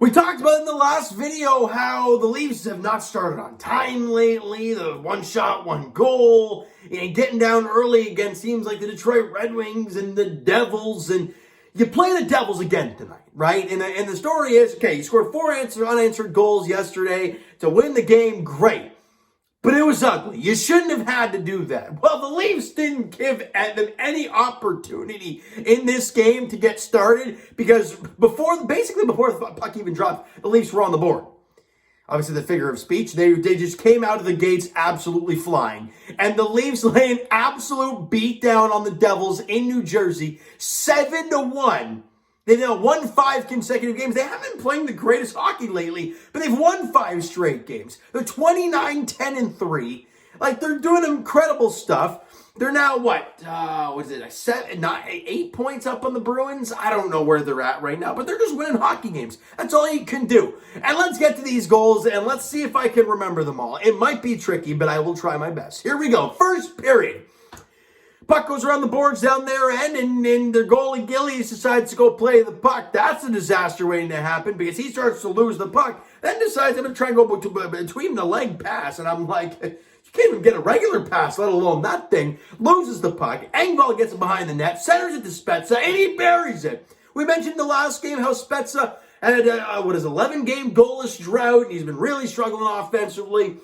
We talked about in the last video how the Leafs have not started on time lately. The one shot, one goal. Getting down early again seems like the Detroit Red Wings and the Devils. And you play the Devils again tonight, right? And the story is, okay, you scored 4 unanswered goals yesterday to win the game. Great. But it was ugly. You shouldn't have had to do that. Well, the Leafs didn't give them any opportunity in this game to get started because before the puck even dropped, the Leafs were on the board. Obviously, the figure of speech, they just came out of the gates absolutely flying. And the Leafs lay an absolute beatdown on the Devils in New Jersey, 7-1. They've now won 5 consecutive games. They haven't been playing the greatest hockey lately, but they've won 5 straight games. They're 29-10-3. Like, they're doing incredible stuff. They're now, 8 points up on the Bruins? I don't know where they're at right now, but they're just winning hockey games. That's all you can do. And let's get to these goals, and let's see if I can remember them all. It might be tricky, but I will try my best. Here we go. First period. Puck goes around the boards down their end, and their goalie Gillies decides to go play the puck. That's a disaster waiting to happen because he starts to lose the puck, then decides to try and go between the leg pass. And I'm like, you can't even get a regular pass, let alone that thing. Loses the puck. Engvall gets it behind the net, centers it to Spezza, and he buries it. We mentioned the last game how Spezza had 11-game goalless drought, and he's been really struggling offensively.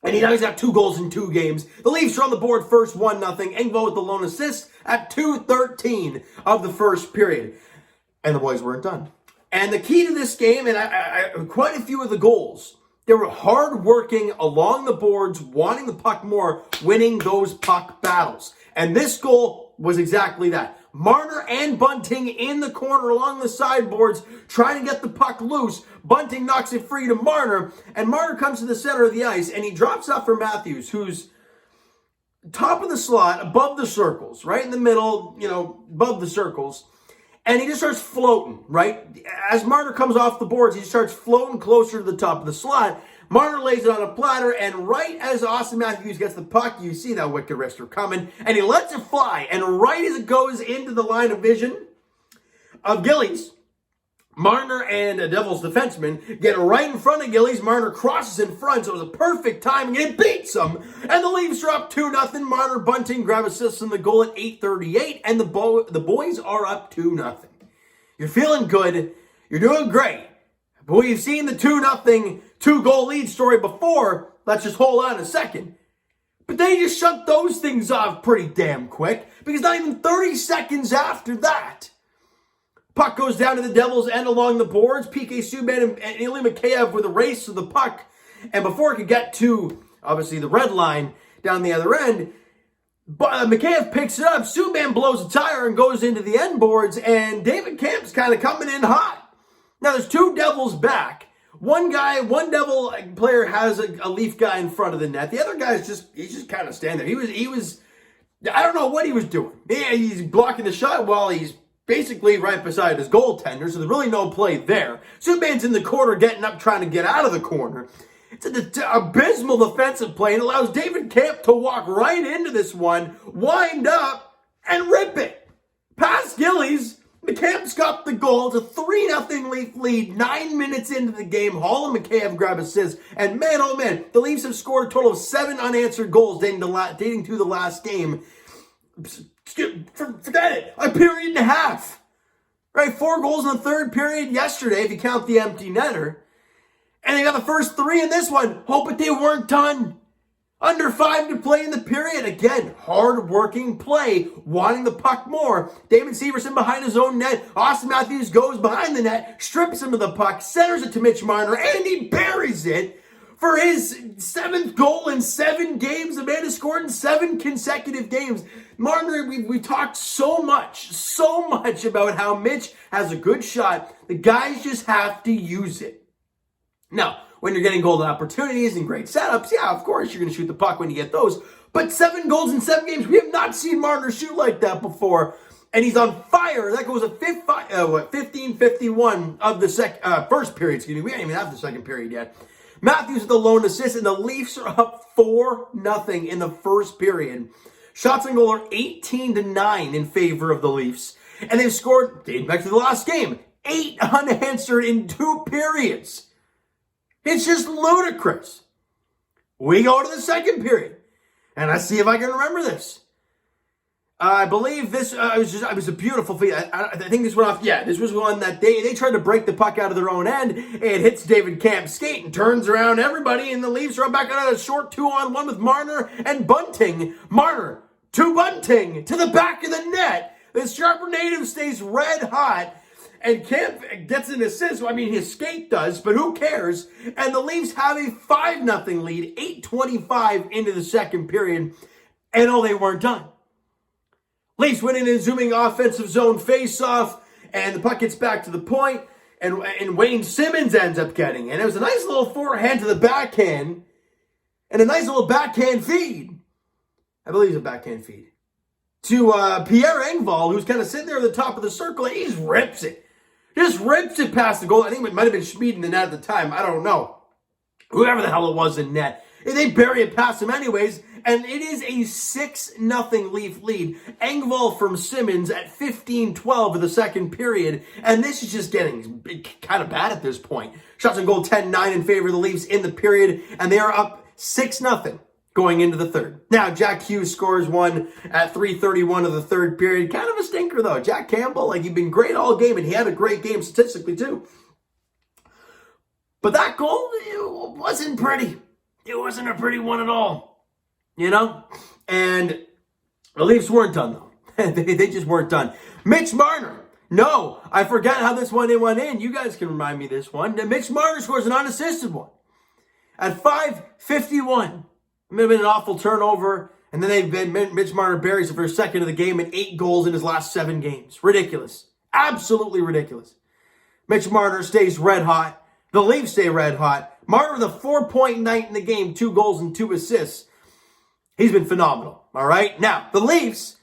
And he does have 2 goals in 2 games. The Leafs are on the board first, 1-0. Engvall with the lone assist at 2:13 of the first period. And the boys weren't done. And the key to this game, and quite a few of the goals, they were hard-working along the boards, wanting the puck more, winning those puck battles. And this goal was exactly that. Marner and Bunting in the corner along the sideboards trying to get the puck loose. Bunting knocks it free to Marner, and Marner comes to the center of the ice, and he drops off for Matthews, who's top of the slot, above the circles, right in the middle, above the circles, and he just starts floating, right? As Marner comes off the boards, he starts floating closer to the top of the slot. Marner lays it on a platter, and right as Austin Matthews gets the puck, you see that wicked wrister coming, and he lets it fly, and right as it goes into the line of vision of Gillies, Marner and a Devils defenseman get right in front of Gillies. Marner crosses in front, so it was a perfect timing, and it beats him, and the Leafs are up 2-0. Marner, Bunting grab assists in the goal at 8:38, and the boys are up 2-0. You're feeling good. You're doing great. But we've seen the 2-0 2-goal lead story before. Let's just hold on a second. But they just shut those things off pretty damn quick because not even 30 seconds after that, puck goes down to the Devils end along the boards. PK Subban and Ilya Mikheyev with a race to the puck. And before it could get to, obviously, the red line down the other end, Mikheyev picks it up. Subban blows a tire and goes into the end boards. And David Kamp's kind of coming in hot. Now, there's 2 Devils back. One Devil player has a Leaf guy in front of the net. The other guy's he's just kind of standing there. He was, I don't know what he was doing. He's blocking the shot while he's basically right beside his goaltender, so there's really no play there. Subban's in the corner getting up, trying to get out of the corner. It's an abysmal defensive play and allows David Kamp to walk right into this one, wind up, and rip it. Past Gillies. McCabe's got the goal. It's a 3-0 Leaf lead. 9 minutes into the game, Hall and McCabe grab assists. And man, oh man, the Leafs have scored a total of 7 unanswered goals dating to the last game. Forget it. A period and a half. Right, 4 goals in the third period yesterday, if you count the empty netter. And they got the first 3 in this one. Oh, but they weren't done. Under 5 to play in the period. Again, hard-working play, wanting the puck more. David Severson behind his own net. Austin Matthews goes behind the net, strips him of the puck, centers it to Mitch Marner, and he buries it for his 7th goal in 7 games. The man has scored in 7 consecutive games. Marner, we talked so much about how Mitch has a good shot. The guys just have to use it. Now, when you're getting golden opportunities and great setups, yeah, of course you're going to shoot the puck when you get those. But 7 goals in 7 games, we have not seen Marner shoot like that before. And he's on fire. That goes at 15:51 of the first period. Excuse me, we don't even have the second period yet. Matthews with the lone assist, and the Leafs are up 4-0 in the first period. Shots on goal are 18-9 in favor of the Leafs. And they've scored, dating back to the last game, 8 unanswered in 2 periods. It's just ludicrous. We go to the second period, and I see if I can remember this. I believe this it was a beautiful feed. I think this went off. Yeah, this was one that they tried to break the puck out of their own end. It hits David Camp's skate and turns around everybody, and the Leafs are back on a short 2-on-1 with Marner and Bunting. Marner to Bunting to the back of the net. The Sharper native stays red hot, and Camp gets an assist. I mean, his skate does, but who cares? And the Leafs have a 5-0 lead, 8:25 into the second period, and they weren't done. Leafs win in a zooming offensive zone face-off, and the puck gets back to the point, and Wayne Simmons ends up getting it. And it was a nice little forehand to the backhand, and a nice little backhand feed. I believe it's a backhand feed. To Pierre Engvall, who's kind of sitting there at the top of the circle, and he just rips it. Just rips it past the goal. I think it might have been Schmid in the net at the time. I don't know. Whoever the hell it was in net. They bury it past him anyways, and it is a 6-0 Leaf lead. Engvall from Simmons at 15-12 of the second period, and this is just getting kind of bad at this point. Shots on goal 10-9 in favor of the Leafs in the period, and they are up 6-0 going into the third. Now, Jack Hughes scores one at 3:31 of the third period. Kind of a stinker, though. Jack Campbell, he'd been great all game, and he had a great game statistically, too. But that goal, it wasn't pretty. It wasn't a pretty one at all, And the Leafs weren't done, though. they just weren't done. Mitch Marner. No, I forgot how this one went in. You guys can remind me this one. Mitch Marner scores an unassisted one at 5:51. It may have been an awful turnover, and then Mitch Marner buries it for a second of the game and 8 goals in his last 7 games. Ridiculous. Absolutely ridiculous. Mitch Marner stays red hot. The Leafs stay red hot. Marner with a 4-point night in the game, 2 goals and 2 assists. He's been phenomenal, all right? Now, the Leafs,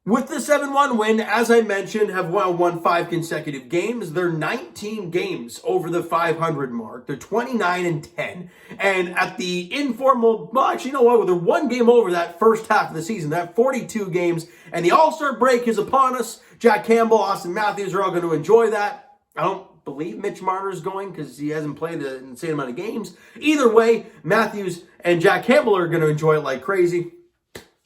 with the 7-1 win, as I mentioned, have won 5 consecutive games. They're 19 games over the 500 mark. They're 29-10. And at the informal, well, actually, you know what? They're 1 game over that first half of the season. They're at 42 games. And the All-Star break is upon us. Jack Campbell, Austin Matthews are all going to enjoy that. I don't believe Mitch Marner is going because he hasn't played an insane amount of games. Either way, Matthews and Jack Campbell are going to enjoy it like crazy.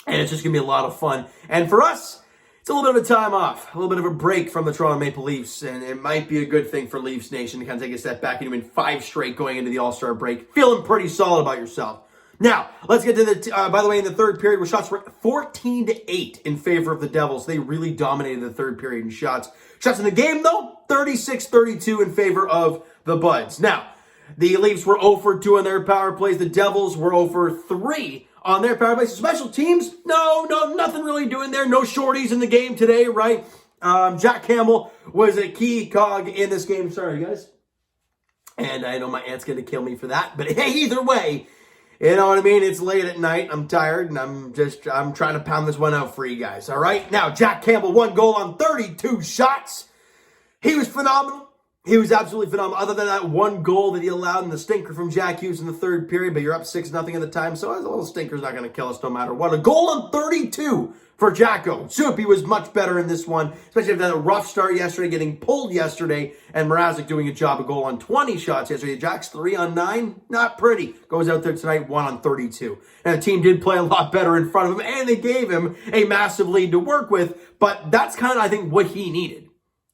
And it's just going to be a lot of fun. And for us, it's a little bit of a time off, a little bit of a break from the Toronto Maple Leafs. And it might be a good thing for Leafs Nation to kind of take a step back and win 5 straight going into the All-Star break. Feeling pretty solid about yourself. Now, let's get to by the way, in the third period, where shots were 14-8 in favor of the Devils. They really dominated the third period in shots. Shots in the game, though, 36-32 in favor of the Buds. Now, the Leafs were 0 for 2 on their power plays. The Devils were 0 for 3 on their power plays. Special teams, no, nothing really doing there. No shorties in the game today, right? Jack Campbell was a key cog in this game. Sorry, guys. And I know my aunt's going to kill me for that. But hey, either way, you know what I mean? It's late at night. I'm tired, and I'm trying to pound this one out for you guys, all right? Now, Jack Campbell, 1 goal on 32 shots. He was phenomenal. He was absolutely phenomenal. Other than that 1 goal that he allowed in the stinker from Jack Hughes in the third period, but you're up 6-0 at the time, so a little stinker's not going to kill us no matter what. A goal on 32 for Jacko. Soupy was much better in this one, especially after that rough start yesterday, getting pulled yesterday, and Mrazek doing a job, a goal on 20 shots yesterday. Jack's 3 on 9, not pretty. Goes out there tonight, 1 on 32. And the team did play a lot better in front of him, and they gave him a massive lead to work with, but that's kind of, I think, what he needed.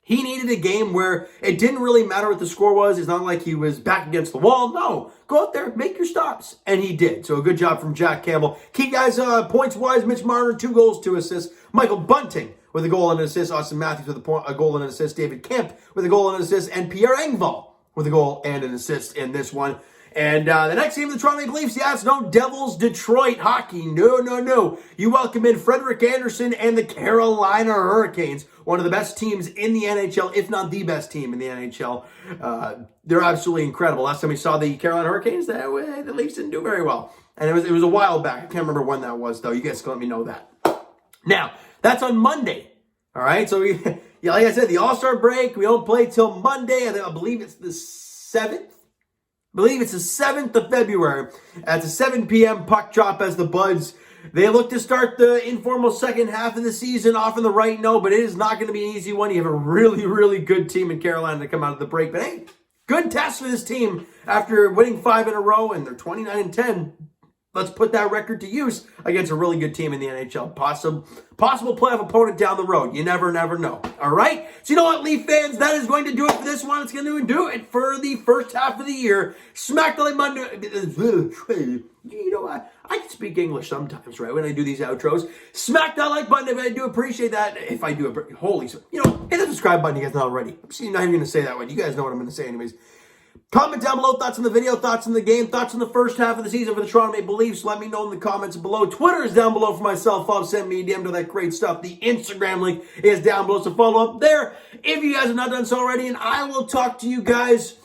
He needed a game where it didn't really matter what the score was. It's not like he was back against the wall. No, go out there, make your stops. And he did. So a good job from Jack Campbell. Key guys, points-wise, Mitch Marner, 2 goals, 2 assists. Michael Bunting with a goal and an assist. Austin Matthews with a goal and an assist. David Kemp with a goal and an assist. And Pierre Engvall with a goal and an assist in this one. And the next game of the Toronto Maple Leafs, yeah, it's no Devils Detroit hockey. No. You welcome in Frederik Andersen and the Carolina Hurricanes, one of the best teams in the NHL, if not the best team in the NHL. They're absolutely incredible. Last time we saw the Carolina Hurricanes, the Leafs didn't do very well. And it was a while back. I can't remember when that was, though. You guys can let me know that. Now, that's on Monday. All right? So, like I said, the All-Star break, we don't play till Monday. I believe it's the 7th. I believe it's the 7th of February. It's a 7 p.m. puck drop as the Buds They look to start the informal second half of the season off on the right note, but it is not going to be an easy one. You have a really, really good team in Carolina to come out of the break. But hey, good test for this team after winning 5 in a row, and they're 29-10. Let's put that record to use against a really good team in the NHL. Possible playoff opponent down the road. You never know. All right? So you know what, Leaf fans? That is going to do it for this one. It's going to do it for the first half of the year. Smack the like Monday. You know what? I can speak English sometimes, right, when I do these outros. Smack that like button if I do appreciate that. If I do, holy, hit the subscribe button if you guys not already. I'm not even going to say that one. You guys know what I'm going to say anyways. Comment down below thoughts on the video, thoughts on the game, thoughts on the first half of the season for the Toronto Maple Leafs. Let me know in the comments below. Twitter is down below for myself. Follow, send me a DM to that great stuff. The Instagram link is down below, so follow up there if you guys have not done so already. And I will talk to you guys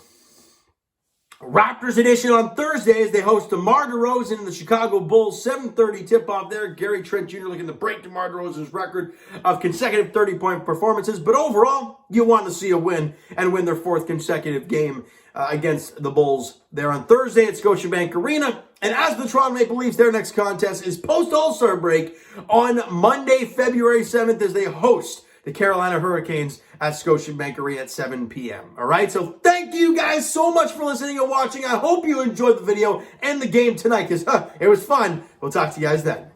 Raptors edition on Thursday as they host DeMar DeRozan and the Chicago Bulls. 7:30 tip-off there. Gary Trent Jr. looking to break DeMar DeRozan's record of consecutive 30-point performances. But overall, you want to see a win and win their 4th consecutive game against the Bulls there on Thursday at Scotiabank Arena. And as the Toronto Maple Leafs, their next contest is post-All-Star break on Monday, February 7th as they host the Carolina Hurricanes at Scotiabank Arena at 7 p.m. All right, so thank you guys so much for listening and watching. I hope you enjoyed the video and the game tonight because it was fun. We'll talk to you guys then.